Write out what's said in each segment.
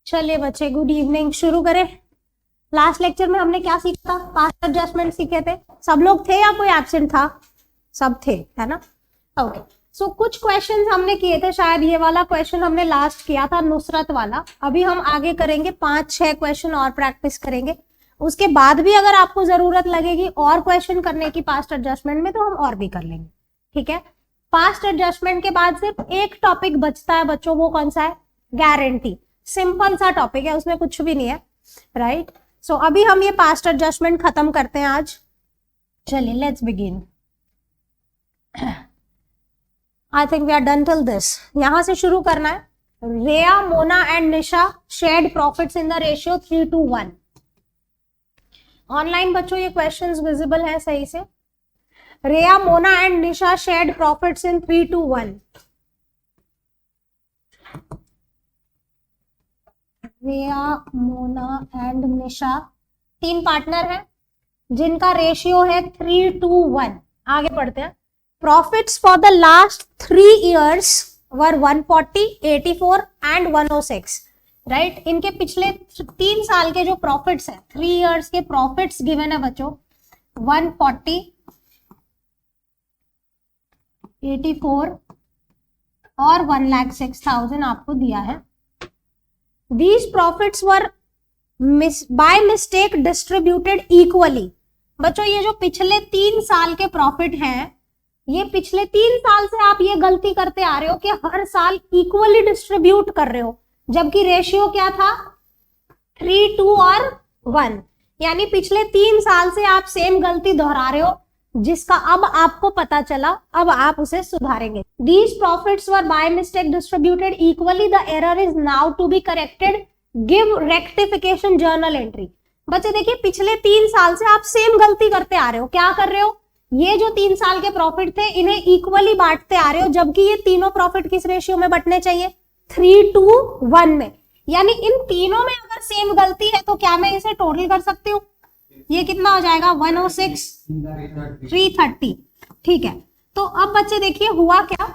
चलिए बच्चे, good evening. शुरू करें। लास्ट लेक्चर में हमने क्या सीखा था? पास्ट एडजस्टमेंट सीखे थे। सब लोग थे या कोई एब्सेंट था? सब थे, है ना? ओके। सो कुछ क्वेश्चंस हमने किए थे, शायद ये वाला क्वेश्चन हमने लास्ट किया था, नुसरत वाला। अभी हम आगे करेंगे 5-6 क्वेश्चन और प्रैक्टिस करेंगे। उसके बाद भी अगर आपको जरूरत लगेगी और क्वेश्चन करने की पास्ट एडजस्टमेंट में, तो हम और भी कर लेंगे, ठीक है? पास्ट एडजस्टमेंट के बाद सिर्फ एक टॉपिक बचता है बच्चों, वो कौन सा है? गारंटी। सिंपल सा टॉपिक है, उसमें कुछ भी नहीं है, राइट? सो अभी हम ये पास्ट एडजस्टमेंट खत्म करते हैं आज। चलिए, let's begin. I think we are done till this. यहां से शुरू करना है। Reya, Mona and Nisha shared profits in the ratio 3:1। Online बच्चों ये क्वेश्चंस विजिबल है सही से? Reya, Mona and Nisha shared profits in 3:1। Reya, Mona and Nisha 3 partner हैं जिनका रेशियो है 3:1। आगे बढ़ते हैं। Profits for the last 3 years were 140, 84 and 106, right? इनके पिछले 3 साल के जो प्रॉफिट्स है, 3 years के प्रॉफिट्स गिवन है बच्चों, 140, 84 और 1,06,000 आपको दिया है। These profits were by mistake distributed equally। बच्चों, ये जो पिछले 3 साल के प्रॉफिट हैं, ये पिछले 3 साल से आप ये गलती करते आ रहे हो कि हर साल इक्वली डिस्ट्रीब्यूट कर रहे हो, जबकि रेशियो क्या था? 3, 2 और 1। यानी पिछले 3 साल से आप सेम गलती दोहरा रहे हो, जिसका अब आपको पता चला, अब आप उसे सुधारेंगे। These profits were by mistake distributed equally. The error is now to be corrected. Give rectification journal entry। बच्चे देखिए, पिछले 3 साल से आप सेम गलती करते आ रहे हो। क्या कर रहे हो? ये जो 3 साल के प्रॉफिट थे, इन्हें इक्वली बांटते आ रहे हो, जबकि ये तीनों प्रॉफिट किस रेशियो में बंटने चाहिए? 3:1 में। यानी इन तीनों में अगर सेम गलती है तो क्या मैं इसे टोटल कर सकती हूँ? ये कितना हो जाएगा? 106, 330। ठीक है, तो अब बच्चे देखिए हुआ क्या।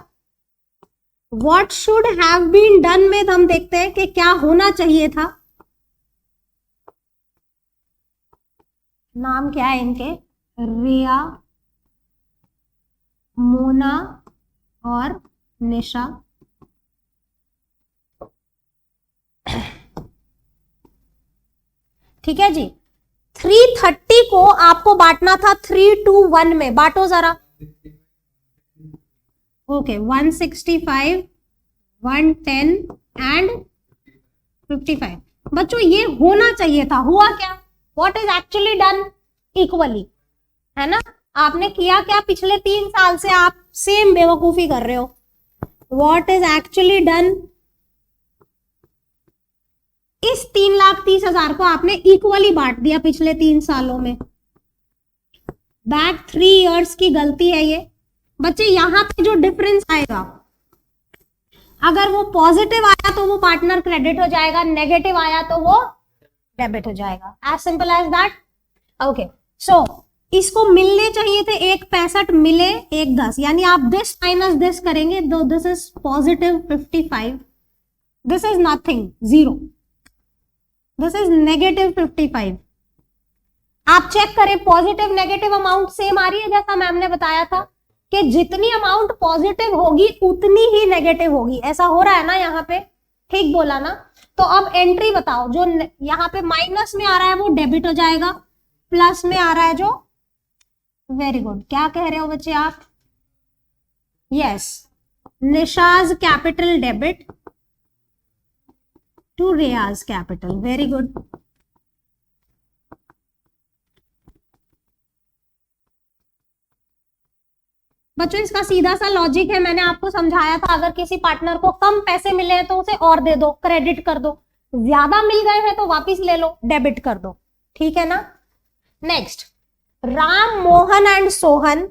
What should have been done में हम देखते हैं कि क्या होना चाहिए था। नाम क्या है इनके? रिया, मोना और निशा। ठीक है जी। 330 को आपको बांटना था 3:1 में। बांटो जरा। Okay, 165, 110 and 55। बच्चों, ये होना चाहिए था। हुआ क्या? What is actually done? Equally, है ना? आपने किया क्या? पिछले 3 साल से आप सेम बेवकूफी कर रहे हो। What is actually done? इस 3,30,000 को आपने इक्वली बांट दिया पिछले 3 सालों में। बैक 3 years की गलती है ये। बच्चे, यहां पे जो डिफरेंस आएगा, अगर वो पॉजिटिव आया तो वो पार्टनर क्रेडिट हो जाएगा, नेगेटिव आया तो वो डेबिट हो जाएगा। As simple as that. Okay, so इसको मिलने चाहिए थे 1.65, मिले 1.10। यानी आप दिस माइनस दिस करेंगे तो this is positive 55, this is nothing, 0, this is negative 55। आप चेक करें, पॉजिटिव नेगेटिव अमाउंट सेम आ रही है, जैसा मैम ने बताया था कि जितनी अमाउंट पॉजिटिव होगी उतनी ही नेगेटिव होगी। ऐसा हो रहा है ना यहाँ पे? ठीक बोला ना? तो अब एंट्री बताओ। जो यहाँ पे माइनस में आ रहा है वो डेबिट हो जाएगा, प्लस में आ रहा है जो, वेरी गुड, क्या कह रहे हो बच्चे आप? यस, निशाज कैपिटल डेबिट टू रेयाज कैपिटल। Very good. बच्चों, इसका सीधा सा लॉजिक है, मैंने आपको समझाया था। अगर किसी पार्टनर को कम पैसे मिले हैं तो उसे और दे दो, क्रेडिट कर दो। ज्यादा मिल गए हैं तो वापिस ले लो, डेबिट कर दो। ठीक है ना? Next, Ram, Mohan and Sohan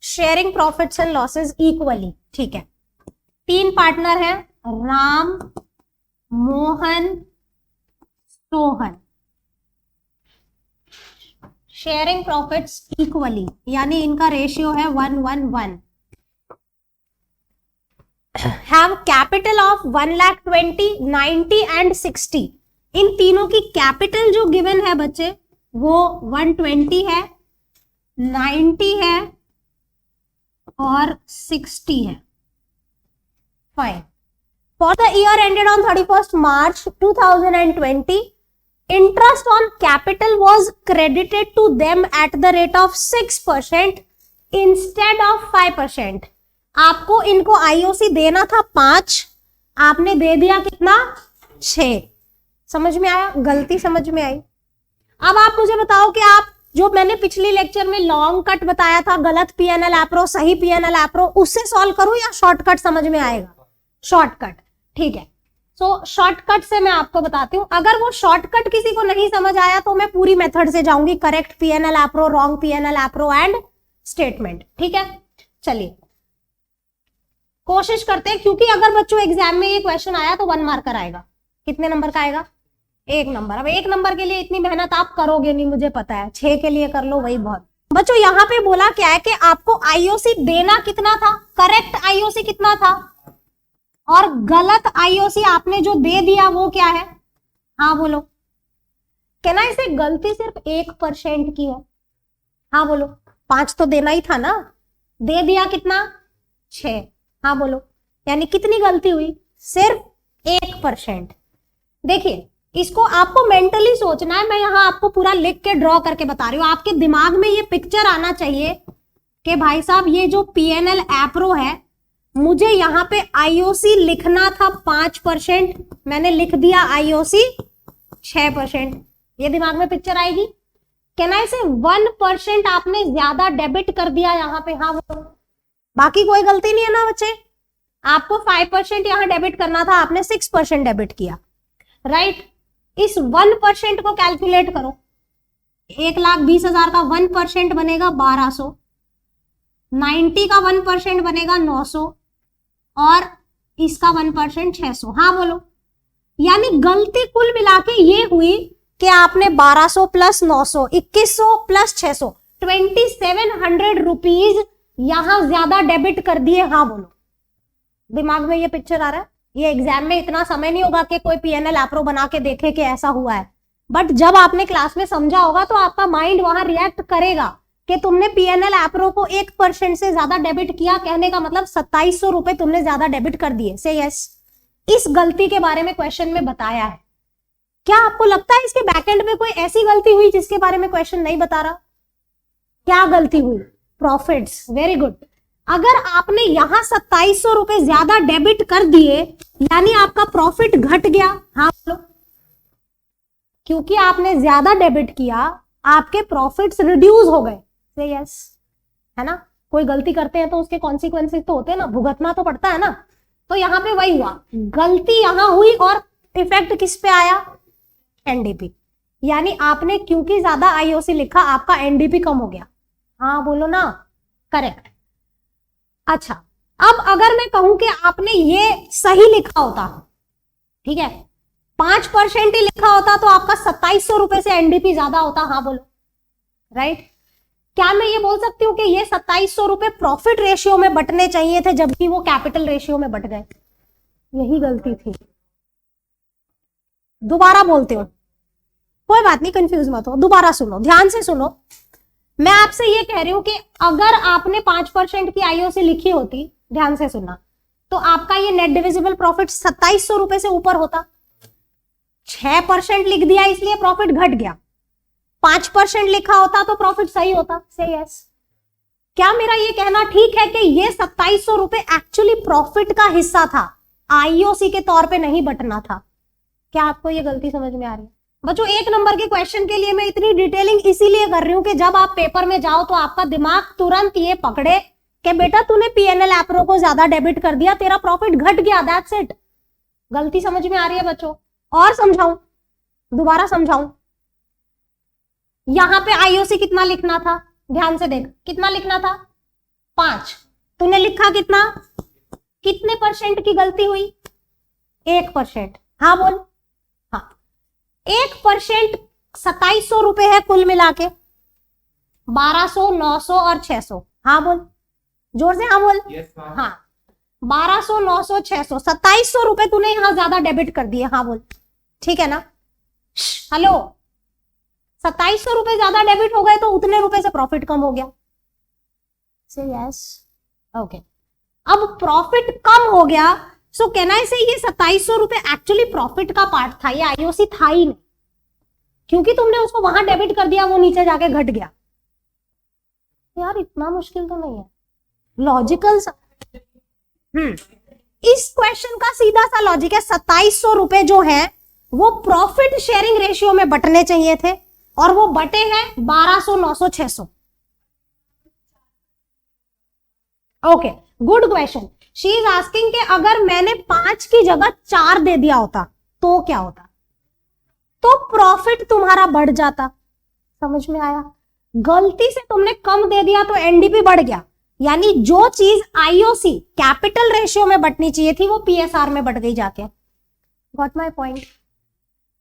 sharing profits and losses equally. ठीक है, 3 पार्टनर हैं, Ram, Mohan, Sohan, sharing profits equally, यानी इनका रेशियो है 1:1:1। Have capital of 1,20,000, 90 and 60। इन तीनों की कैपिटल जो गिवन है बच्चे वो 120 है, 90 है और 60 है। Fine. For the year ended on 31st March 2020, interest on capital was credited to them at the rate of 6% instead of 5%। आपको इनको आईओसी देना था 5, आपने दे दिया कितना 6। समझ में आया? गलती समझ में आई? अब आप मुझे बताओ कि आप जो मैंने पिछली लेक्चर में लॉन्ग कट बताया था, गलत पीएनएल एप्रो सही पीएनएल एप्रो, उससे सॉल्व करूं या शॉर्टकट समझ में आएगा? शॉर्टकट, ठीक है। सो शॉर्टकट से मैं आपको बताती हूं। अगर वो शॉर्टकट किसी को नहीं समझ आया तो मैं पूरी मेथड से जाऊंगी, correct PNL appro, wrong PNL appro and statement. ठीक है, चलिए कोशिश करते हैं, क्योंकि अगर बच्चों एग्जाम में ये क्वेश्चन आया तो 1 मार्कर आएगा। कितने नंबर का आएगा? 1 नंबर। अब 1 नंबर के लिए इतनी मेहनत आप करोगे नहीं, मुझे पता है, 6 के लिए कर लो वही बहुत। बच्चों यहाँ पे बोला क्या है कि आपको आईओसी देना कितना था, करेक्ट आईओसी कितना था, और गलत आईओसी आपने जो दे दिया वो क्या है? हाँ बोलो। कहना इसे गलती सिर्फ 1% की है। हाँ बोलो। 5 तो देना ही था ना, दे दिया कितना? 6। हाँ बोलो। यानी कितनी गलती हुई? सिर्फ 1%। देखिए इसको आपको मेंटली सोचना है, मैं यहां आपको पूरा लिख के ड्रॉ करके बता रही हूं। आपके दिमाग में ये पिक्चर आना चाहिए कि भाई साहब ये जो पीएनएल एप्रो है, मुझे यहाँ पे आईओसी लिखना था 5%, मैंने लिख दिया आईओसी 6%। ये दिमाग में पिक्चर आएगी। कहना इसे 1% आपने ज्यादा डेबिट कर दिया यहाँ पे। हाँ बोलो। बाकी कोई गलती नहीं है ना बच्चे? आपको 5% यहाँ डेबिट करना था, आपने 6% डेबिट किया, राइट। इस 1% को कैलकुलेट करो। 1,20,000 का 1% बनेगा 1,200, 90 का 1% बनेगा 900 और इसका 1% 600। हाँ बोलो। यानी गलती कुल मिला के ये हुई कि आपने 1200 प्लस 900, 2100 प्लस 600, 2700 रुपीज यहां ज्यादा डेबिट कर दिए। हाँ बोलो। दिमाग में ये पिक्चर आ रहा है? ये एग्जाम में इतना समय नहीं होगा कि कोई पीएनएल एप्रो बना के देखे कि ऐसा हुआ है, बट जब आपने क्लास में समझा होगा तो आपका माइंड वहां रिएक्ट करेगा कि तुमने पीएनएल एप्रो को 1% से ज्यादा डेबिट किया। कहने का मतलब 2700 रुपए तुमने ज्यादा डेबिट कर दिए। से यस, इस गलती के बारे में क्वेश्चन में बताया है। क्या आपको लगता है इसके बैकएंड में कोई ऐसी गलती हुई जिसके बारे में क्वेश्चन नहीं बता रहा? क्या गलती हुई? प्रॉफिट्स। Very good. अगर आपने यहां 2700 रुपए ज्यादा डेबिट कर दिए यानी आपका प्रॉफिट घट गया। हाँ बोलो। क्योंकि आपने ज्यादा डेबिट किया आपके प्रॉफिट्स रिड्यूस हो गए। से यस, है ना? कोई गलती करते हैं तो उसके कॉन्सिक्वेंसेस तो होते हैं ना, भुगतना तो पड़ता है ना। तो यहाँ पे वही हुआ, गलती यहां हुई और इफेक्ट किस पे आया? एनडीपी। यानी आपने क्योंकि ज्यादा आईओसी लिखा आपका एनडीपी कम हो गया। हाँ बोलो ना, करेक्ट। अच्छा, अब अगर मैं कहूं कि आपने ये सही लिखा होता, ठीक है, 5% ही लिखा होता तो आपका 2700 रुपए से एनडीपी ज्यादा होता। हाँ बोलो, राइट। क्या मैं ये बोल सकती हूँ कि ये 2700 रुपए प्रॉफिट रेशियो में बंटने चाहिए थे जबकि वो कैपिटल रेशियो में बंट गए? यही गलती थी। दोबारा बोलते हो, कोई बात नहीं, कंफ्यूज मत हो, दोबारा सुनो, ध्यान से सुनो। मैं आपसे ये कह रही हूं कि अगर आपने 5% की आईओसी लिखी होती, ध्यान से सुनना, तो आपका ये नेट डिविजिबल प्रॉफिट 2700 रुपए से ऊपर होता। 6% लिख दिया इसलिए प्रॉफिट घट गया। 5% लिखा होता तो प्रॉफिट सही होता। से यस। क्या मेरा ये कहना ठीक है कि ये 2700 रुपए एक्चुअली प्रॉफिट का हिस्सा था, आईओसी के तौर पे नहीं बटना था? क्या आपको ये गलती समझ में आ रही है? बच्चों 1 नंबर के क्वेश्चन के लिए मैं इतनी डिटेलिंग इसीलिए कर रही हूं कि जब आप पेपर में जाओ तो आपका दिमाग तुरंत ये पकड़े कि बेटा तूने पीएनएल एप्रो को ज्यादा डेबिट कर दिया, तेरा प्रॉफिट घट गया, दैट्स इट। गलती समझ में आ रही है बच्चों? और समझाऊं, दोबारा समझाऊं। यहां पे आईओसी कितना लिखना था? ध्यान से देख, कितना लिखना था? 5। तूने लिखा कितना? कितने % की गलती हुई? 1%। हाँ बोल। हाँ, 1% 2700 रुपए है कुल मिला के, 1200, 900 और 600। हाँ बोल, जोर से हाँ बोल। yes, हाँ, 1200, 900, 600, 2700 रुपए तूने यहां ज्यादा डेबिट कर दिए। हाँ बोल, ठीक है ना? हेलो, 2700 रुपए ज्यादा डेबिट हो गए तो उतने रुपए से प्रॉफिट कम हो गया। से यस, ओके। अब प्रॉफिट कम हो गया, सो कैन आई से ये 2700 रुपए एक्चुअली प्रॉफिट का पार्ट था, ये आईओसी था ही नहीं, क्योंकि तुमने उसको वहां डेबिट कर दिया, वो नीचे जाके घट गया। यार इतना मुश्किल तो नहीं है, लॉजिकल। इस क्वेश्चन का सीधा सा लॉजिक है, 2700 रुपए जो है वो प्रॉफिट शेयरिंग रेशियो में बटने चाहिए थे, और वो बटे हैं 1200, 900, 600। Okay, good question. She is asking कि अगर मैंने 5 की जगह 4 दे दिया होता तो क्या होता? तो प्रॉफिट तुम्हारा बढ़ जाता। समझ में आया? गलती से तुमने कम दे दिया तो एनडीपी बढ़ गया, यानी जो चीज आईओसी कैपिटल रेशियो में बटनी चाहिए थी वो पीएसआर में बट गई जाके। Got my point?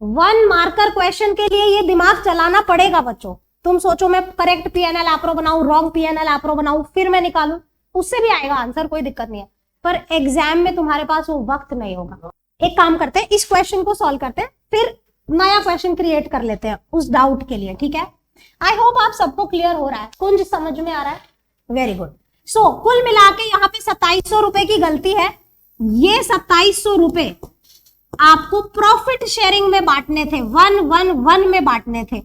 1 marker question के लिए ये दिमाग चलाना पड़ेगा बच्चों। तुम सोचो मैं करेक्ट पीएनएल एप्रो बनाऊं, रॉन्ग पीएनएल एप्रो बनाऊं, फिर मैं निकालूं, उससे भी आएगा आंसर, कोई दिक्कत नहीं है, पर एग्जाम में तुम्हारे पास वो वक्त नहीं होगा। एक काम करते हैं, इस क्वेश्चन को सॉल्व करते हैं, फिर नया क्वेश्चन क्रिएट कर लेते हैं उस डाउट के लिए, ठीक है? आई होप आप सबको क्लियर हो रहा है, कुंज समझ में आ रहा है? Very good. सो कुल मिला के यहाँ पे 2700 रुपए की गलती है। ये 2700 रुपए आपको प्रॉफिट शेयरिंग में बांटने थे, 111 में बांटने थे,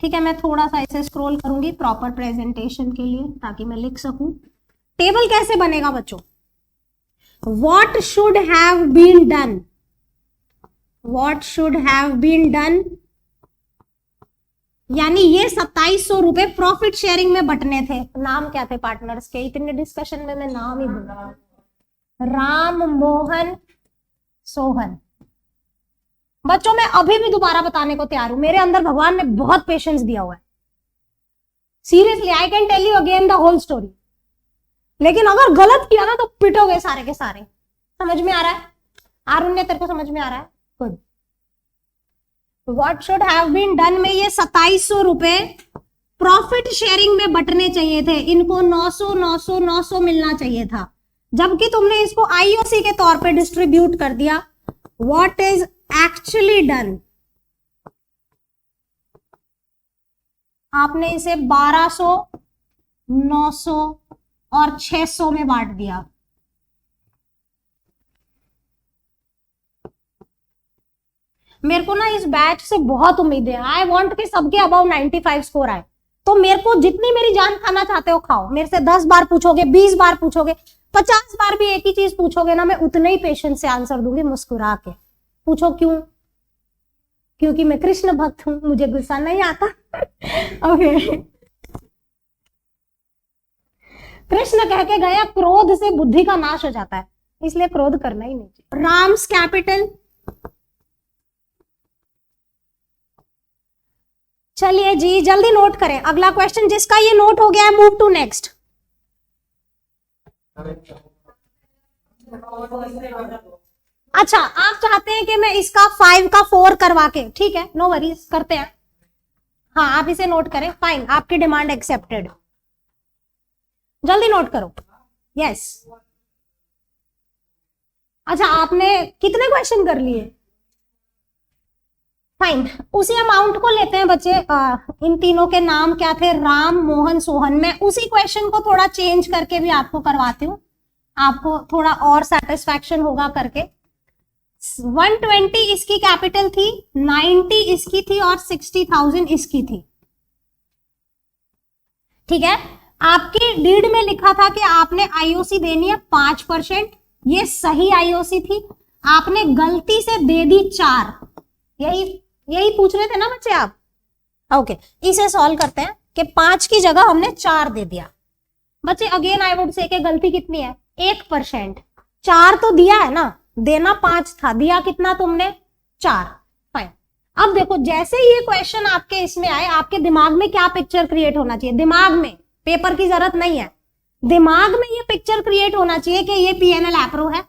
ठीक है? मैं थोड़ा सा इसे स्क्रॉल करूंगी प्रॉपर प्रेजेंटेशन के लिए ताकि मैं लिख सकूं। टेबल कैसे बनेगा बच्चों? What should have been done? What should have been done? यानी ये 2700 रुपए प्रॉफिट शेयरिंग में बटने थे। नाम क्या थे पार्टनर्स के? इतने डिस्कशन में मैं नाम ही भूल रहा। राम, मोहन, सोहन। बच्चों मैं अभी भी दोबारा बताने को तैयार हूं, मेरे अंदर भगवान ने बहुत पेशेंस दिया हुआ है। Seriously I can tell you again the whole story, लेकिन अगर गलत किया ना तो पिटोगे सारे के सारे। समझ में आ रहा है? आरुण्य तेरे को समझ में आ रहा है? Good. What should have been done में ये 2700 रुपए प्रॉफिट शेयरिंग में बंटने चाहिए थे, इनको 900 900 900 मिलना चाहिए था, जबकि तुमने इसको आईओसी के तौर पे डिस्ट्रीब्यूट कर दिया। What is actually done? आपने इसे 1200 900 और 600 में बांट दिया। मेरे को ना इस बैच से बहुत उम्मीद है। आई वांट कि सबके अबाउ 95 स्कोर आए, तो मेरे को जितनी मेरी जान खाना चाहते हो खाओ। मेरे से 10 बार पूछोगे, 20 बार पूछोगे, 50 बार भी एक ही चीज पूछोगे ना, मैं उतने ही पेशेंस से आंसर दूंगी मुस्कुरा के। पूछो क्यों? क्योंकि मैं कृष्ण भक्त हूं, मुझे गुस्सा नहीं आता। ओके, कृष्ण कह के गया क्रोध से बुद्धि का नाश हो जाता है, इसलिए क्रोध करना ही नहीं चाहिए। राम्स कैपिटल, चलिए जी जल्दी नोट करें। अगला क्वेश्चन जिसका ये नोट हो गया है, मूव टू नेक्स्ट। अच्छा, आप चाहते हैं कि मैं इसका 5 का 4 करवा के, ठीक है, नो वरीज, करते हैं। हाँ, आप इसे नोट करें, फाइन, आपकी डिमांड एक्सेप्टेड। जल्दी नोट करो। यस। अच्छा, आपने कितने क्वेश्चन कर लिए? फाइन, उसी अमाउंट को लेते हैं बच्चे। इन तीनों के नाम क्या थे? राम, मोहन, सोहन। मैं उसी क्वेश्चन को थोड़ा चेंज करके भी आपको करवाती हूँ, आपको थोड़ा और सेटिस्फैक्शन होगा करके। 120 इसकी कैपिटल थी, 90 इसकी थी और 60,000 इसकी थी, ठीक है? आपकी डीड में लिखा था कि आपने आईओसी देनी है 5%, ये सही आईओसी थी, आपने गलती से दे दी 4। यही पूछ रहे थे ना बच्चे आप? ओके, इसे सॉल्व करते हैं कि 5 की जगह हमने 4 दे दिया। बच्चे अगेन आई वुड से कि गलती कितनी है? 1%। 4 तो दिया है ना, देना 5 था, दिया कितना तुमने? 4। फाइन। अब देखो, जैसे ये क्वेश्चन आपके इसमें आए, आपके दिमाग में क्या पिक्चर क्रिएट होना चाहिए? दिमाग में, पेपर की जरूरत नहीं है, दिमाग में ये पिक्चर क्रिएट होना चाहिए कि ये पीएनएल एप्रो है,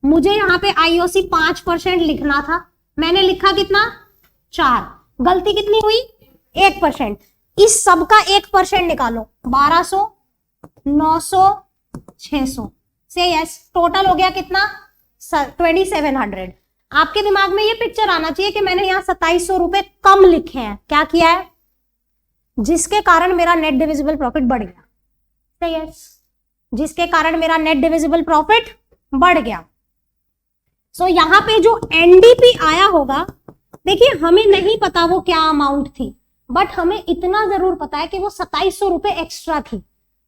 मुझे यहाँ पे आईओसी 5% लिखना था, मैंने लिखा कितना? 4। गलती कितनी हुई? 1%। इस सब का 1% निकालो, 1200 900 600, से यस। टोटल हो गया कितना 2700। आपके दिमाग में ये पिक्चर आना चाहिए कि मैंने यहाँ 2700 रुपए कम लिखे हैं, क्या किया है, जिसके कारण मेरा नेट डिविजिबल प्रॉफिट बढ़ गया। सही है, जिसके कारण मेरा नेट डिविजिबल प्रॉफिट बढ़ गया। सो यहां पे जो एनडीपी आया होगा, देखिए हमें नहीं पता वो क्या अमाउंट थी, बट हमें इतना जरूर पता है कि वो 2700 रुपए एक्स्ट्रा थी।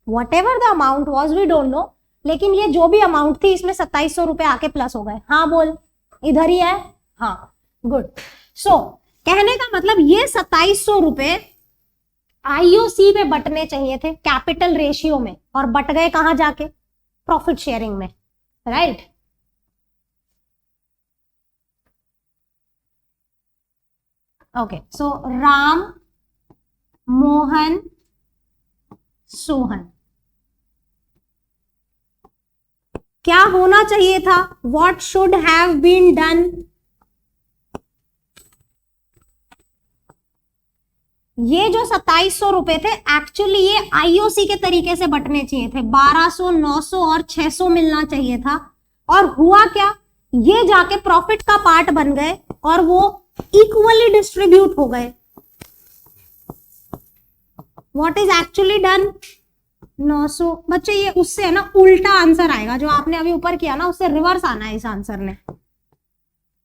Whatever the amount was we don't know, लेकिन ये जो भी अमाउंट थी इसमें 2700 रुपए आके प्लस हो गए। हाँ बोल, इधर ही है, हाँ गुड। सो कहने का मतलब ये 2700 रुपए आईओसी में बटने चाहिए थे कैपिटल रेशियो में, और बट गए कहां जाके, प्रॉफिट शेयरिंग में, right. Okay, so Ram, Mohan, Sohan, क्या होना चाहिए था, what should have been done. ये जो 2700 रुपए थे एक्चुअली ये आईओसी के तरीके से बंटने चाहिए थे, 1200, 900 और 600 मिलना चाहिए था। और हुआ क्या, ये जाके प्रॉफिट का पार्ट बन गए और वो इक्वली डिस्ट्रीब्यूट हो गए। What is actually done, 900। बच्चे ये उससे है ना उल्टा आंसर आएगा, जो आपने अभी ऊपर किया ना उससे रिवर्स आना है इस आंसर ने।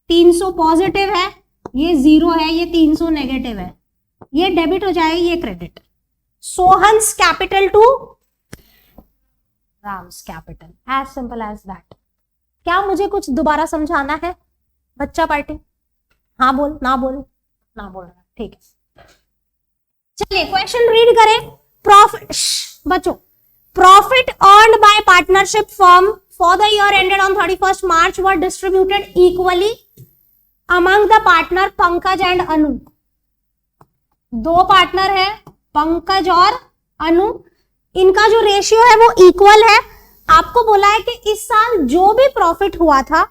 300 पॉजिटिव है, ये 0 है, ये 300 नेगेटिव है, ये डेबिट हो जाएगी, ये credit. Sohan's capital to Ram's capital, as simple as that. क्या मुझे कुछ दोबारा समझाना है बच्चा पार्टी? हाँ बोल, ना बोल, ना बोल रहा, ठीक है। चलिए क्वेश्चन रीड करें। प्रॉफिट, बच्चों, profit earned by partnership firm for the year ended on 31st March were distributed equally among the partner Pankaj and Anu. दो पार्टनर है, पंकज और अनु, इनका जो रेशियो है वो इक्वल है। आपको बोला है कि इस साल जो भी प्रॉफिट हुआ था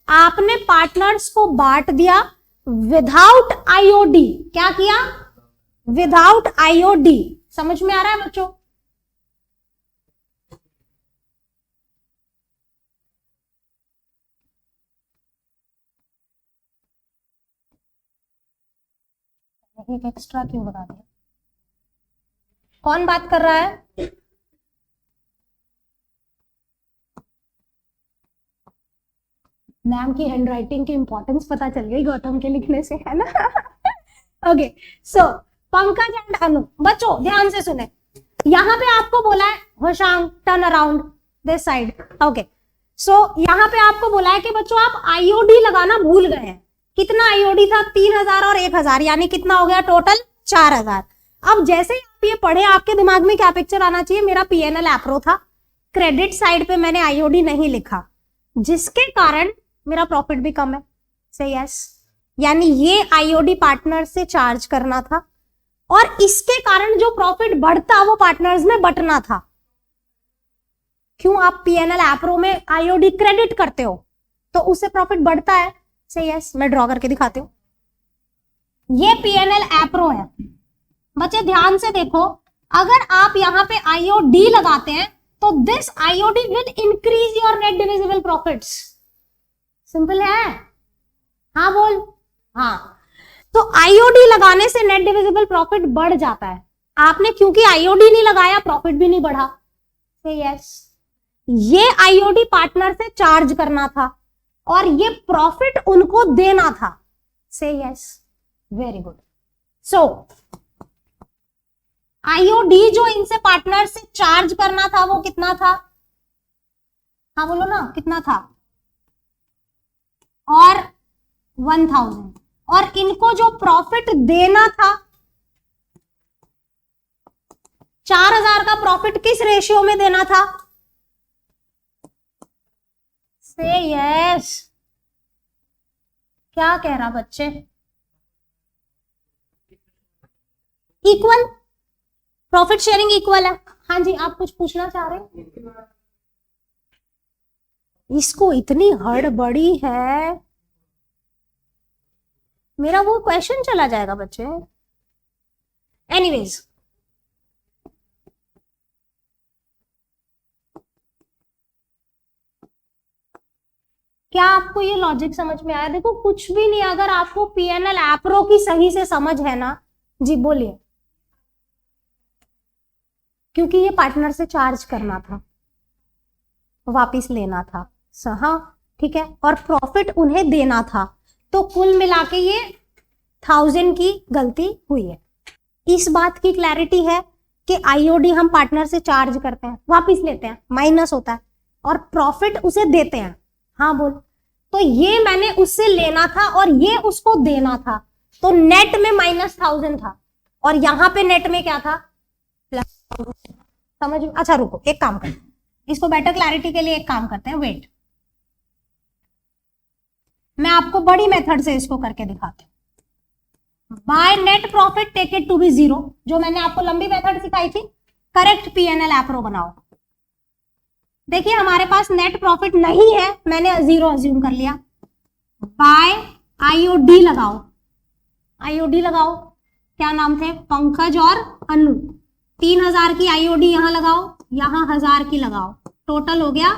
आपने पार्टनर्स को बांट दिया विदाउट आईओडी। क्या किया, विदाउट आईओडी। समझ में आ रहा है बच्चों? एक एक्स्ट्रा क्यों बता दिया? कौन बात कर रहा है? मैम की हैंडराइटिंग की इंपॉर्टेंस पता चल गई गौतम के लिखने से, है ना? Okay, so Pankaj and Anu. बच्चों ध्यान से सुने, यहां पे आपको बोला है होशांग turn around this side. Okay, so यहां पे आपको बोला है कि बच्चों आप आईओडी लगाना भूल गए हैं। कितना आईओडी था, 3000 और 1000, यानी कितना हो गया टोटल 4000। अब जैसे आप ये पढ़े आपके दिमाग में क्या पिक्चर आना चाहिए, मेरा पीएनएल एप्रो था, क्रेडिट साइड पे मैंने आईओडी नहीं लिखा, जिसके कारण मेरा प्रॉफिट भी कम है। से यस, यानी ये आईओडी पार्टनर से चार्ज करना था और इसके कारण जो प्रॉफिट बढ़ता वो पार्टनर्स में बंटना था। क्यों, आप पीएनएल एप्रो में आईओडी क्रेडिट करते हो तो उससे प्रॉफिट बढ़ता है। से यस, मैं ड्रॉ करके दिखाती हूं। ये पीएनएल एप्रो है। बच्चे ध्यान से देखो, अगर आप यहां पे आईओडी लगाते हैं तो this IOD will increase your net divisible profits. Simple है, हाँ बोल, हाँ। तो आईओडी लगाने से नेट डिविजिबल प्रॉफिट बढ़ जाता है। आपने क्योंकि आईओडी नहीं लगाया प्रॉफिट भी नहीं बढ़ा। से यस, ये आईओडी पार्टनर से चार्ज करना था और ये प्रॉफिट उनको देना था। से यस, वेरी गुड। सो आईओडी जो इनसे पार्टनर से चार्ज करना था वो कितना था, हाँ बोलो ना, कितना था, और 1000, और इनको जो प्रॉफिट देना था 4000 का प्रॉफिट किस रेशियो में देना था। से यस, क्या कह रहा बच्चे, इक्वल, प्रॉफिट शेयरिंग इक्वल है। हाँ जी, आप कुछ पूछना चाह रहे हैं? इसको इतनी हड़बड़ी है, मेरा वो क्वेश्चन चला जाएगा बच्चे। एनीवेज, क्या आपको ये लॉजिक समझ में आया? देखो कुछ भी नहीं, अगर आपको पीएनएल एप्रो की सही से समझ है ना, जी बोलिए, क्योंकि ये पार्टनर से चार्ज करना था, वापिस लेना था, हाँ ठीक है, और प्रॉफिट उन्हें देना था, तो कुल मिला के ये 1000 की गलती हुई है। इस बात की क्लैरिटी है कि आईओडी हम पार्टनर से चार्ज करते हैं, वापिस लेते हैं, माइनस होता है, और प्रॉफिट उसे देते हैं। हाँ बोल, तो ये मैंने उससे लेना था और ये उसको देना था, तो नेट में -1000 था और यहां पे नेट में क्या था, प्लस। समझ में? अच्छा रुको, एक काम करते हैं, इसको बेटर क्लैरिटी के लिए एक काम करते हैं, वेट, मैं आपको बड़ी मेथड से इसको करके दिखाती हूँ। By net profit take it to be 0, जो मैंने आपको लंबी मेथड सिखाई थी, करेक्ट पीएनएल एप्रो बनाओ। देखिए हमारे पास नेट प्रॉफिट नहीं है, मैंने 0 अज्यूम कर लिया। बाय आईओडी लगाओ, आईओडी लगाओ, क्या नाम थे, पंकज और अनु, 3000 की आईओडी यहां लगाओ, यहां 1000 की लगाओ, टोटल हो गया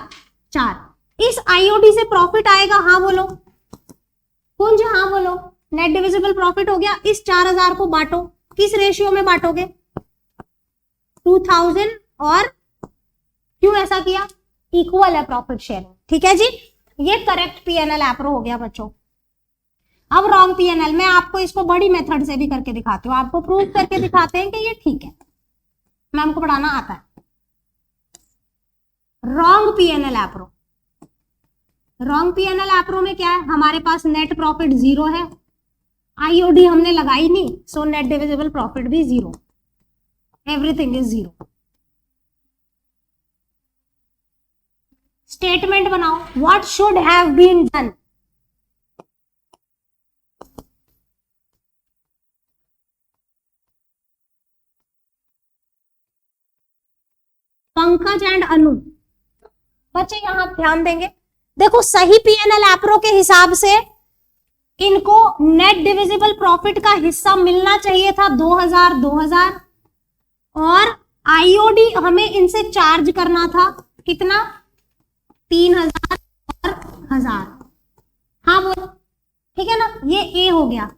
4। इस आईओडी से प्रॉफिट आएगा, हाँ बोलो कुंज, हाँ बोलो, नेट डिविजिबल प्रॉफिट हो गया। इस 4000 को बांटो, किस रेशियो में बांटोगे, 2000, और क्यों ऐसा किया, इक्वल है प्रॉफिट शेयरिंग, ठीक है जी। ये करेक्ट पीएनएल एप्रो हो गया बच्चों। अब रॉन्ग पीएनएल, मैं आपको इसको बड़ी मेथड से भी करके दिखाती हूँ, आपको प्रूव करके दिखाते हैं कि ये ठीक है, मैम को पढ़ाना आता है। Wrong PNL appro, wrong PNL appro में क्या है, हमारे पास नेट प्रॉफिट 0 है, आईओडी हमने लगाई नहीं, सो नेट डिविजिबल प्रॉफिट भी 0, एवरीथिंग इज 0। स्टेटमेंट बनाओ, what should have been done, Pankaj and Anu, बच्चे यहां ध्यान देंगे। देखो सही पीएनएल एप्रो के हिसाब से इनको नेट डिविजिबल प्रॉफिट का हिस्सा मिलना चाहिए था 2000, और आईओडी हमें इनसे चार्ज करना था कितना, 3000 और 1000, हाँ बोलो, ठीक है ना। ये ए हो गया,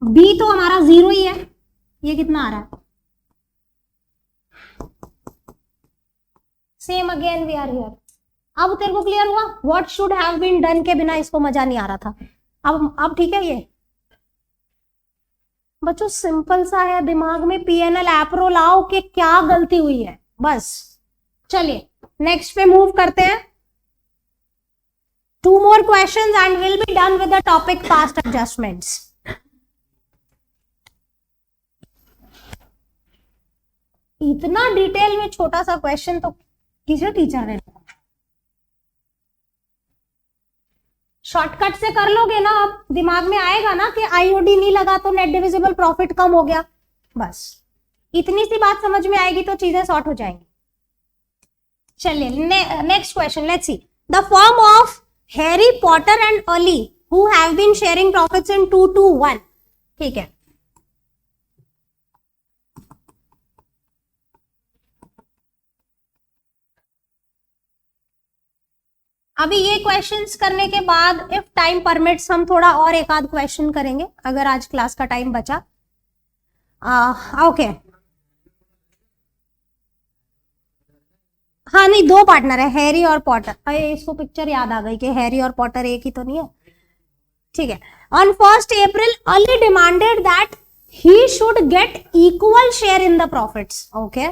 बी तो हमारा 0 ही है, ये कितना आ रहा है, same again we are here. अब तेरे को क्लियर हुआ, what should have been done के बिना इसको मजा नहीं आ रहा था। अब ठीक है। ये बच्चों सिंपल सा है, दिमाग में पीएनएल एप्रो लाओ कि क्या गलती हुई है, बस। चलिए नेक्स्ट पे मूव करते हैं। 2 more questions and we'll be done with the topic past adjustments. इतना डिटेल में छोटा सा क्वेश्चन तो किसी टीचर ने, शॉर्टकट से कर लोगे ना, अब दिमाग में आएगा ना कि आईओडी नहीं लगा तो नेट डिविजिबल प्रॉफिट कम हो गया, बस इतनी सी बात समझ में आएगी तो चीजें सॉर्ट हो जाएंगी। चलिए next question, let's see the form of Harry Potter and Ali who have been sharing profits in 2-1, ठीक है। अभी ये क्वेश्चंस करने के बाद इफ टाइम परमिट्स हम थोड़ा और एक आध क्वेश्चन करेंगे, अगर आज क्लास का टाइम बचा। ओके हाँ नहीं, 2 पार्टनर है, हैरी और पॉटर। अरे इसको पिक्चर याद आ गई कि हैरी और पॉटर एक ही तो नहीं है, ठीक है। On 1st April Ali demanded that he should get equal share in the profits, okay.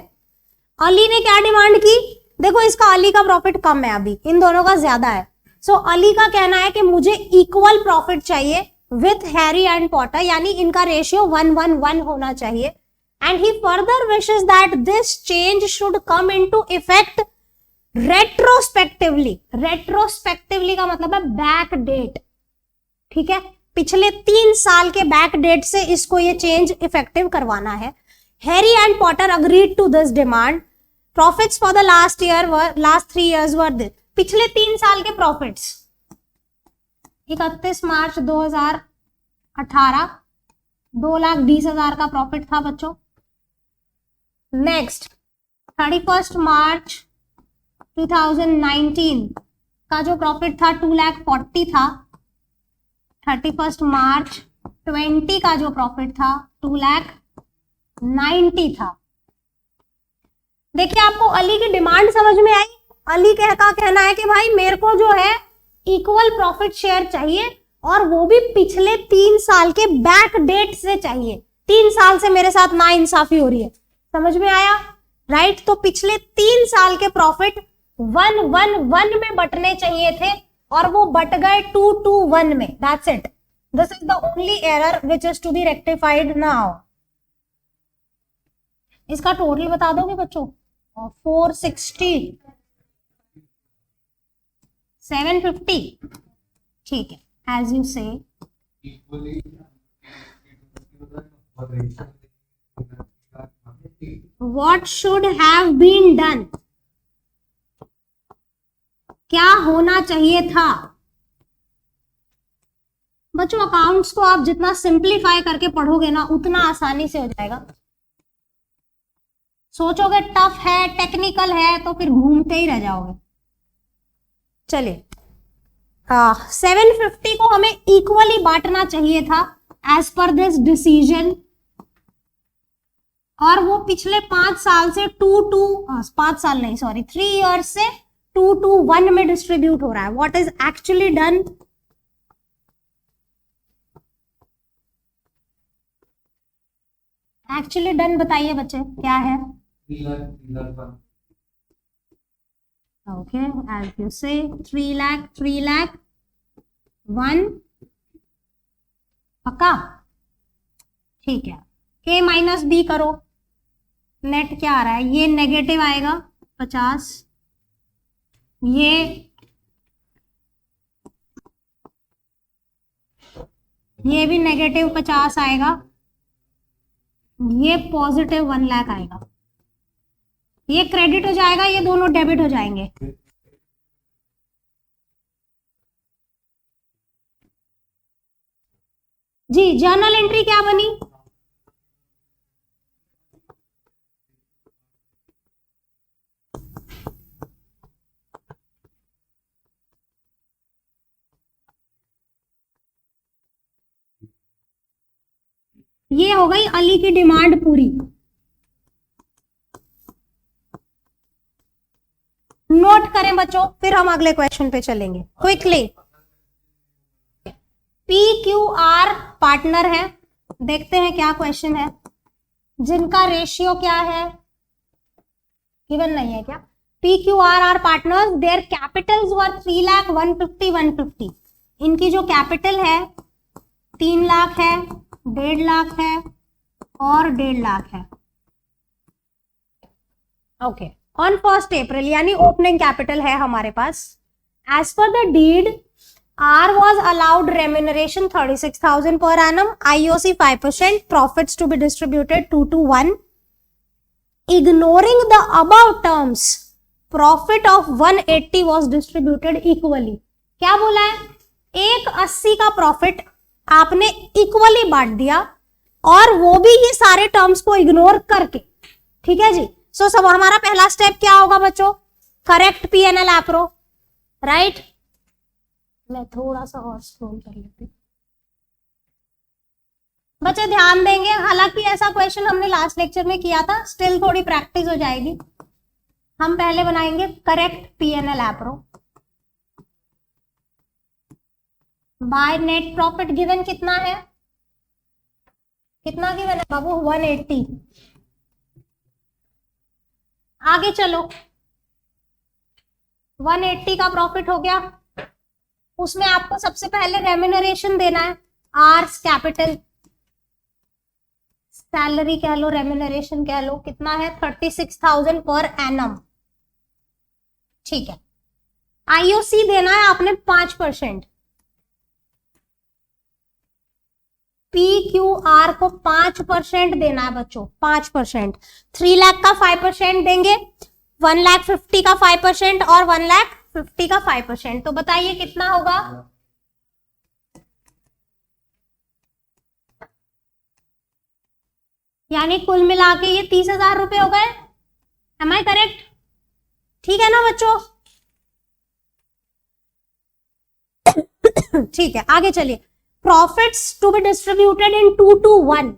Ali ने क्या डिमांड की, देखो इसका अली का प्रॉफिट कम है, अभी इन दोनों का ज्यादा है, सो अली का कहना है कि मुझे इक्वल प्रॉफिट चाहिए विथ हैरी एंड पॉटर, यानी इनका रेशियो 1-1-1 होना चाहिए। And he further wishes that this change should come into effect retrospectively. Retrospectively का मतलब है बैक डेट, ठीक है, पिछले 3 साल के बैक डेट से इसको ये चेंज इफेक्टिव करवाना है। Harry and Potter agreed to this demand. Profits for the last 3 years were this, पिछले 3 साल के प्रॉफिट्स 31 मार्च 2018 2,20,000 का प्रॉफिट था बच्चों। नेक्स्ट 31 मार्च 2019 का जो प्रॉफिट था 2,40,000 था, 31 मार्च 20 का जो प्रॉफिट था 2,90,000 था। देखिए आपको अली की डिमांड समझ में आई। अली का कहना है कि भाई मेरे को जो है इक्वल प्रॉफिट शेयर चाहिए और वो भी पिछले 3 साल के बैक डेट से चाहिए। 3 साल से मेरे साथ नाइंसाफी हो रही है, समझ में आया? राइट, तो पिछले 3 साल के प्रॉफिट 1-1-1 में बटने चाहिए थे और वो बट गए 2-2-1 में। That's it, this is the only error which is to be rectified now. इसका टोटल बता दोगे बच्चों? 460, 750, ठीक है, as you say. What should have been done? क्या होना चाहिए था? बच्चों अकाउंट्स को आप जितना सिंप्लीफाई करके पढ़ोगे ना उतना आसानी से हो जाएगा। सोचोगे टफ है, टेक्निकल है, तो फिर घूमते ही रह जाओगे। चलिए 750 को हमें इक्वली बांटना चाहिए था एज पर दिस डिसीजन, और वो पिछले 5 साल से 3 ईयर्स से 2-1 में डिस्ट्रीब्यूट हो रहा है। What is actually done? Actually done बताइए बच्चे, क्या है? ओके, एज यू से 3 लाख 1, पक्का? ठीक है, K माइनस B करो, नेट क्या आ रहा है? ये नेगेटिव आएगा 50, ये भी नेगेटिव 50 आएगा, ये पॉजिटिव 1 लाख आएगा। ये क्रेडिट हो जाएगा, ये दोनों डेबिट हो जाएंगे। जी, जर्नल एंट्री क्या बनी? ये हो गई अली की डिमांड पूरी। नोट करें बच्चों, फिर हम अगले क्वेश्चन पे चलेंगे क्विकली। PQR पार्टनर है, देखते हैं क्या क्वेश्चन है। जिनका रेशियो क्या है, गिवन नहीं है क्या? PQR are partners, their capitals were 3 lakh 150 150। इनकी जो कैपिटल है 3 लाख है, 1.5 लाख है और 1.5 लाख है। ओके, ऑन 1 अप्रैल यानी ओपनिंग कैपिटल है हमारे पास। As per the deed R was allowed remuneration 36,000 per annum, IOC 5%, profits to be distributed 2-1. Ignoring the above terms, profit of 180 was distributed equally. क्या बोला है? 180 का प्रॉफिट आपने इक्वली बांट दिया और वो भी ये सारे टर्म्स को इग्नोर करके। ठीक है जी। सो सब हमारा पहला स्टेप क्या होगा बच्चों? Correct P&L appro, right. मैं थोड़ा सा और स्क्रॉल कर लेती हूँ, बच्चे ध्यान देंगे। हालांकि ऐसा क्वेश्चन हमने लास्ट लेक्चर में किया था, स्टिल थोड़ी प्रैक्टिस हो जाएगी। हम पहले बनाएंगे correct P&L appro. Bye net profit given कितना है? कितना गिवन है बाबू? 180। आगे चलो, 180 का प्रॉफिट हो गया, उसमें आपको सबसे पहले रेम्यूनरेशन देना है। आर्स कैपिटल, सैलरी कह लो, रेम्यूनरेशन कह लो, कितना है? 36,000 पर एनम। ठीक है। आईओसी देना है आपने 5%। PQR को 5% देना है बच्चों, 5%। 3 लाख का 5% देंगे, 1,50,000 का 5% और 1,50,000 का 5%। तो बताइए कितना होगा? यानी कुल मिला के ये 30,000 रुपए हो गए। Am I correct? ठीक है ना बच्चों? ठीक है, आगे चलिए। Profits to be distributed in 2-1।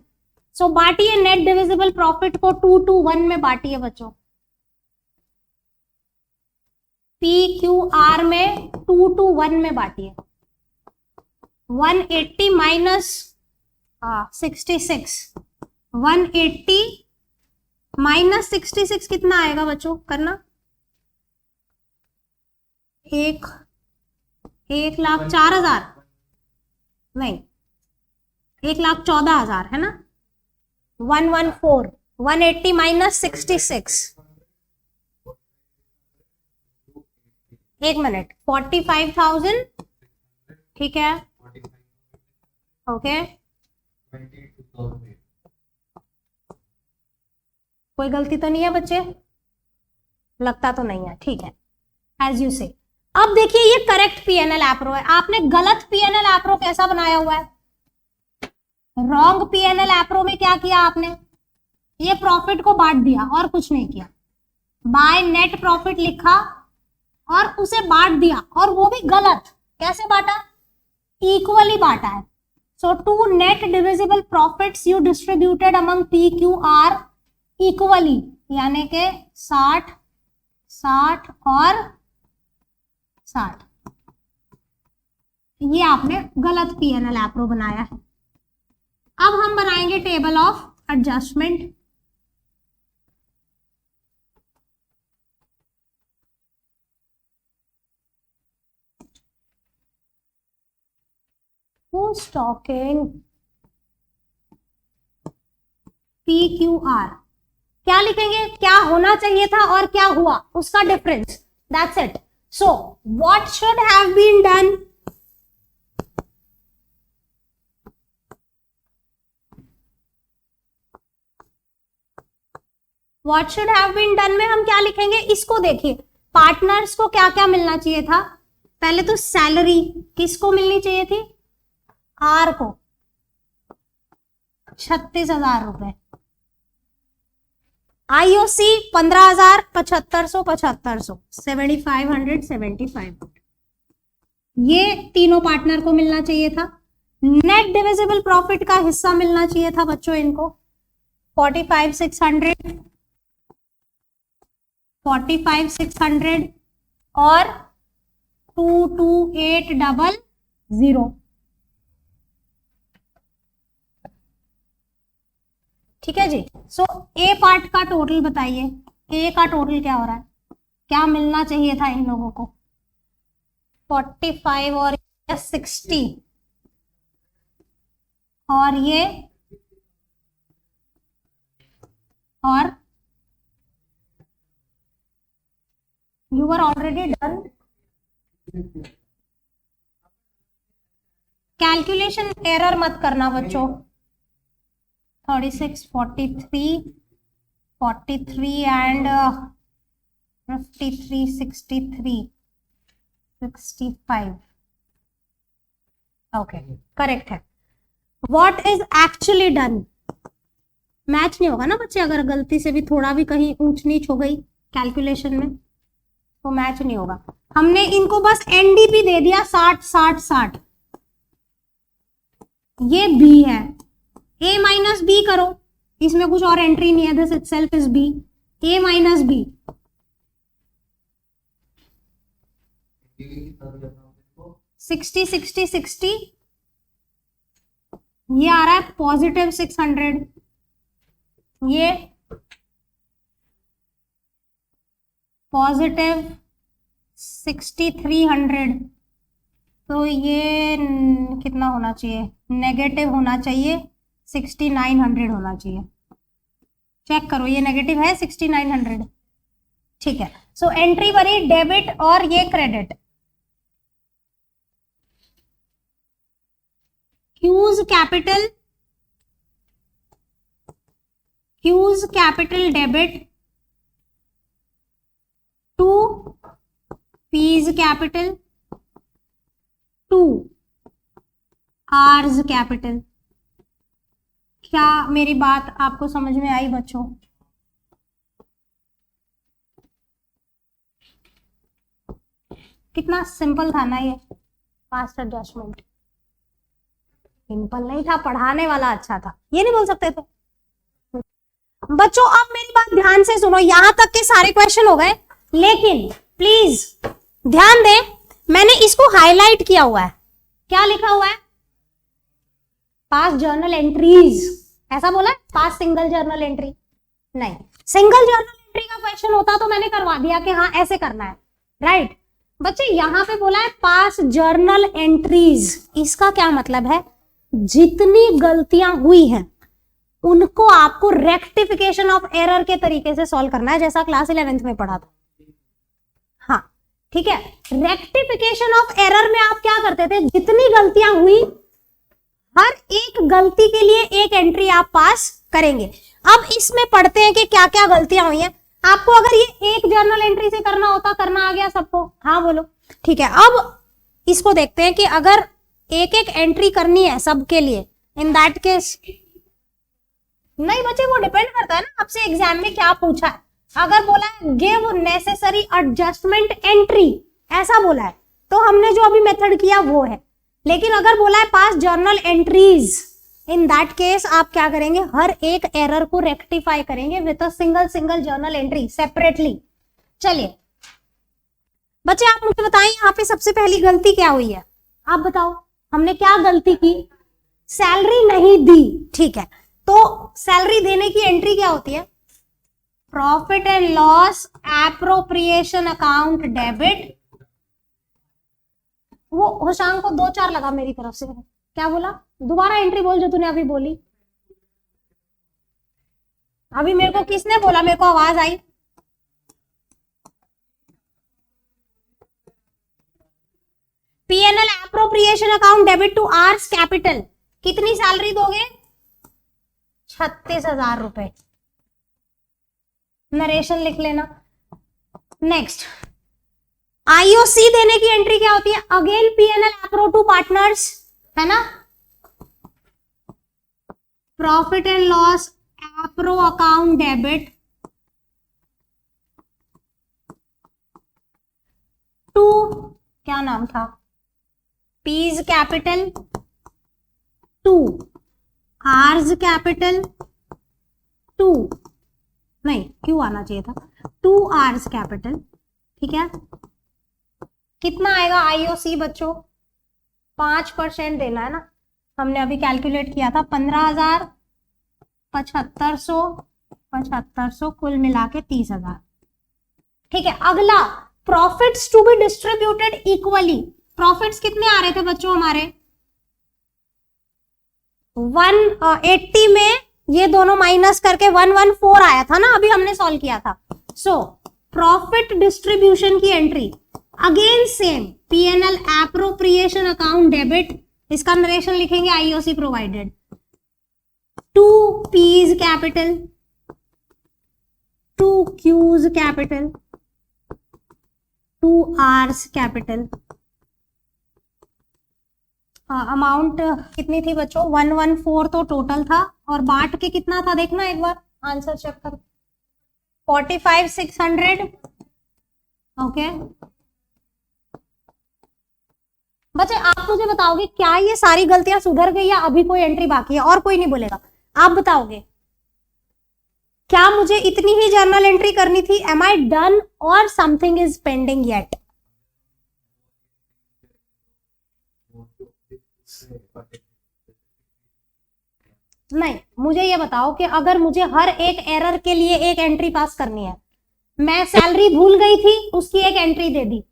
So बांटिए नेट डिविजिबल प्रॉफिट को 2-1 में बांटिए बच्चों। PQR में 2-1 में बांटिए। 180 माइनस 66, 180 माइनस 66 कितना आएगा बच्चों, करना। 1,04,000 नहीं, 1,14,000 है ना। 114, 180 माइनस 66, एक मिनट, 45,000, ठीक है, ओके। कोई गलती तो नहीं है बच्चे, लगता तो नहीं है, ठीक है, एज यू से। अब देखिए ये करेक्ट पीएनएल एप्रो है, आपने गलत पीएनएल एप्रो कैसा बनाया हुआ है। रॉन्ग पीएनएल एप्रो में क्या किया आपने, ये प्रॉफिट को बांट दिया और कुछ नहीं किया। बाय नेट प्रॉफिट लिखा और उसे बांट दिया, और वो भी गलत। कैसे बांटा, इक्वली बांटा है। So to net divisible profits you distributed among PQR equally, यानी के 60, 60 और 60। ये आपने गलत पीएनएल एप्रो बनाया है। अब हम बनाएंगे table of adjustment. Who's talking? PQR क्या लिखेंगे, क्या होना चाहिए था और क्या हुआ, उसका difference, that's it. So what should have been done, what should have been done में हम क्या लिखेंगे, इसको देखिए। पार्टनर्स को क्या क्या मिलना चाहिए था, पहले तो सैलरी किसको मिलनी चाहिए थी, आर को 36,000 रुपए, IOC 15,000, 7,500, 7,500, ये तीनों पार्टनर को मिलना चाहिए था। नेट डिविजिबल प्रॉफिट का हिस्सा मिलना चाहिए था बच्चों इनको 45,600, 45,600 और 22,800। ठीक है जी। सो ए पार्ट का टोटल बताइए, ए का टोटल क्या हो रहा है, क्या मिलना चाहिए था इन लोगों को, 45 और 60 और ये और you are already done. Calculation error मत करना बच्चों। 36, 43, 43 एंड 53, 63, 65। ओके, करेक्ट है। What is actually done, match नहीं होगा ना बच्चे, अगर गलती से भी थोड़ा भी कहीं ऊंच नीच हो गई कैलकुलेशन में तो मैच नहीं होगा। हमने इनको बस एनडीपी दे दिया 60, 60, 60। ये बी है, ए माइनस बी करो, इसमें कुछ और एंट्री नहीं है, this itself is B, A minus B. Sixty 60 60, ये आ रहा है पॉजिटिव 600, ये पॉजिटिव 6,300। तो ये कितना होना चाहिए, नेगेटिव होना चाहिए 6,900 होना चाहिए। चेक करो, ये नेगेटिव है 6,900। ठीक है, सो एंट्री बनी डेबिट और ये credit. Q's capital, Q's capital debit to P's capital to R's capital. क्या मेरी बात आपको समझ में आई बच्चों? कितना सिंपल था ना ये। Past adjustment. सिंपल नहीं था, पढ़ाने वाला अच्छा था, ये नहीं बोल सकते थे बच्चों। अब मेरी बात ध्यान से सुनो, यहां तक के सारे क्वेश्चन हो गए, लेकिन प्लीज ध्यान दें, मैंने इसको हाईलाइट किया हुआ है। क्या लिखा हुआ है? पास्ट जर्नल एंट्रीज, ऐसा बोला है? पास्ट सिंगल जर्नल एंट्री नहीं, सिंगल जर्नल एंट्री का क्वेश्चन होता तो मैंने करवा दिया कि हाँ ऐसे करना है, राइट। बच्चे यहां पे बोला है पास्ट जर्नल एंट्रीज, इसका क्या मतलब है? जितनी गलतियां हुई हैं उनको आपको रेक्टिफिकेशन ऑफ एरर के तरीके से सॉल्व करना है, जैसा क्लास 11th में पढ़ा था। हाँ ठीक है, रेक्टिफिकेशन ऑफ एरर में आप क्या करते थे? जितनी गलतियां हुई हर एक गलती के लिए एक एंट्री आप पास करेंगे। अब इसमें पढ़ते हैं कि क्या क्या गलतियां हुई हैं। आपको अगर ये एक जर्नल एंट्री से करना होता, करना आ गया सबको? हाँ बोलो, ठीक है। अब इसको देखते हैं कि अगर एक एक एंट्री करनी है सबके लिए, इन दैट केस नहीं बच्चे, वो डिपेंड करता है ना आपसे एग्जाम में क्या पूछा है। अगर बोला है गिव नेसेसरी एडजस्टमेंट एंट्री, ऐसा बोला है, तो हमने जो अभी मेथड किया वो है। लेकिन अगर बोला है पास journal entries, in that case आप क्या करेंगे? हर एक एरर को रेक्टिफाई करेंगे with a single journal entry separately. चलिए बच्चे आप मुझे बताएं, यहाँ पे सबसे पहली गलती क्या हुई है? आप बताओ, हमने क्या गलती की? सैलरी नहीं दी, ठीक है। तो सैलरी देने की एंट्री क्या होती है? Profit and loss appropriation account debit. वो होशांग को 2-4 लगा मेरी तरफ से। क्या बोला? दोबारा एंट्री बोल जो तूने अभी बोली। अभी मेरे को किसने बोला? मेरे को आवाज आई। P N L appropriation account debit to R's capital. कितनी सैलरी दोगे? 36,000 रुपए। नरेशन लिख लेना। नेक्स्ट, आईओसी देने की एंट्री क्या होती है? Again PNL appro to partners, है ना? Profit and loss appro account debit to, क्या नाम था? P's capital to R's capital to, नहीं क्यों आना चाहिए था? टू आर्स कैपिटल, ठीक है। कितना आएगा आईओसी बच्चों? 5% देना है ना, हमने अभी कैलकुलेट किया था। 15,000, 7500 कुल मिला के 30,000, ठीक है। अगला, profits to be distributed equally. Profits कितने आ रहे थे बच्चों हमारे? 180 में ये दोनों माइनस करके 114 आया था ना, अभी हमने सॉल्व किया था। सो प्रॉफिट डिस्ट्रीब्यूशन की entry again same, PNL appropriation account debit, इसका नरेशन लिखेंगे IOC provided to P's capital to Q's capital to R's capital. Amount कितनी थी बच्चों? 114 तो टोटल था, और बांट के कितना था देखना एक बार, आंसर चेक कर। 45,600, ओके। बच्चे आप मुझे बताओगे क्या ये सारी गलतियां सुधर गई या अभी कोई एंट्री बाकी है? और कोई नहीं बोलेगा, आप बताओगे क्या मुझे इतनी ही जर्नल एंट्री करनी थी? एम आई डन और समथिंग इज पेंडिंग येट? नहीं, मुझे ये बताओ कि अगर मुझे हर एक एरर के लिए एक एंट्री पास करनी है, मैं सैलरी भूल गई थी उसकी एक एंट्री दे दी,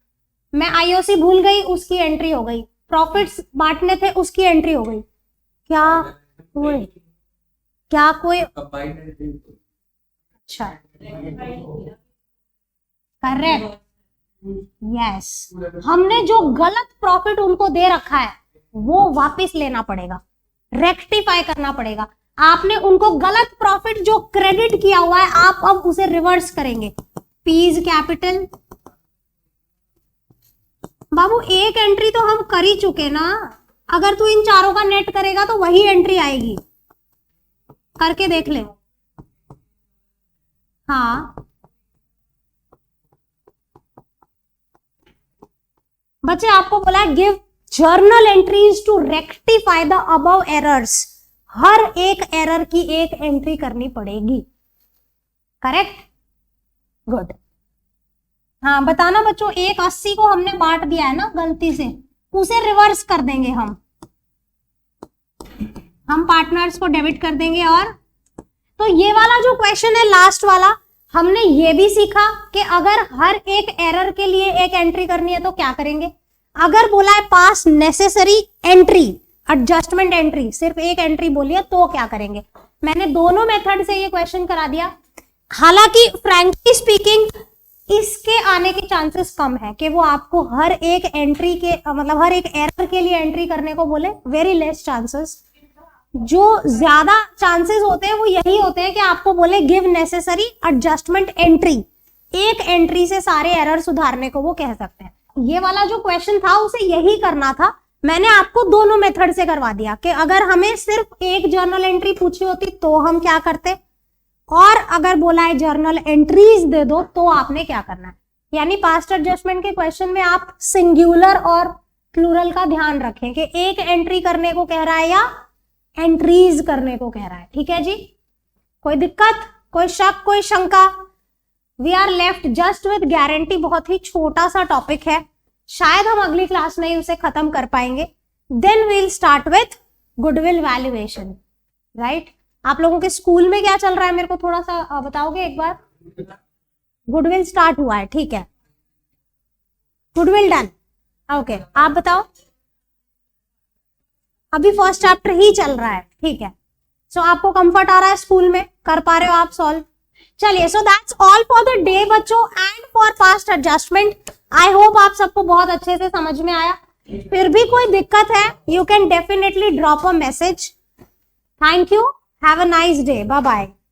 मैं आईओसी भूल गई उसकी एंट्री हो गई, प्रॉफिट्स बांटने थे उसकी एंट्री हो गई, क्या कोई अच्छा करेक्ट, यस। हमने जो गलत प्रॉफिट उनको दे रखा है वो वापस लेना पड़ेगा, रेक्टिफाई करना पड़ेगा। आपने उनको गलत प्रॉफिट जो क्रेडिट किया हुआ है आप अब उसे रिवर्स करेंगे। पीज कैपिटल, बाबू एक एंट्री तो हम कर ही चुके ना, अगर तू इन चारों का नेट करेगा तो वही एंट्री आएगी, करके देख ले। हाँ बच्चे आपको बोला है give journal entries to rectify the above errors, हर एक एरर की एक एंट्री करनी पड़ेगी, करेक्ट, गुड। हाँ बताना बच्चों, 180 को हमने बांट दिया है ना गलती से, उसे रिवर्स कर देंगे हम पार्टनर्स को डेबिट कर देंगे। और तो ये वाला जो क्वेश्चन है लास्ट वाला, हमने ये भी सीखा कि अगर हर एक एरर के लिए एक एंट्री करनी है तो क्या करेंगे। अगर बोला है पास नेसेसरी एंट्री, एडजस्टमेंट एंट्री, सिर्फ एक एंट्री बोली है तो क्या करेंगे। मैंने दोनों मेथड से ये क्वेश्चन करा दिया। हालांकि फ्रैंकली स्पीकिंग इसके आने के चांसेस कम है कि वो आपको हर एक एंट्री के मतलब हर एक एरर के लिए एंट्री करने को बोले, वेरी लेस चांसेस। जो ज्यादा चांसेस होते हैं वो यही होते हैं कि आपको बोले गिव नेसेसरी एडजस्टमेंट एंट्री, एक एंट्री से सारे एरर सुधारने को वो कह सकते हैं। ये वाला जो क्वेश्चन था उसे यही करना था, मैंने आपको दोनों मेथड से करवा दिया कि अगर हमें सिर्फ एक जर्नल एंट्री पूछी होती तो हम क्या करते, और अगर बोला है जर्नल एंट्रीज दे दो तो आपने क्या करना है। यानी पास्ट एडजस्टमेंट के क्वेश्चन में आप सिंगुलर और प्लूरल का ध्यान रखें कि एक एंट्री करने को कह रहा है या एंट्रीज करने को कह रहा है। ठीक है जी, कोई दिक्कत, कोई शक, कोई शंका। We are left just with guarantee, बहुत ही छोटा सा टॉपिक है, शायद हम अगली क्लास में ही उसे खत्म कर पाएंगे। Then we will start with goodwill valuation, right. आप लोगों के स्कूल में क्या चल रहा है मेरे को थोड़ा सा बताओगे एक बार। गुडविल स्टार्ट हुआ है, ठीक है, गुडविल डन, ओके। आप बताओ, अभी फर्स्ट चैप्टर ही चल रहा है, ठीक है। सो आपको कंफर्ट आ रहा है, स्कूल में कर पा रहे हो आप सॉल्व। चलिए, so that's all for the day बच्चों and for past adjustment. I hope आप सबको बहुत अच्छे से समझ में आया। फिर भी कोई दिक्कत है, you can definitely drop a message. Thank you, have a nice day, bye bye.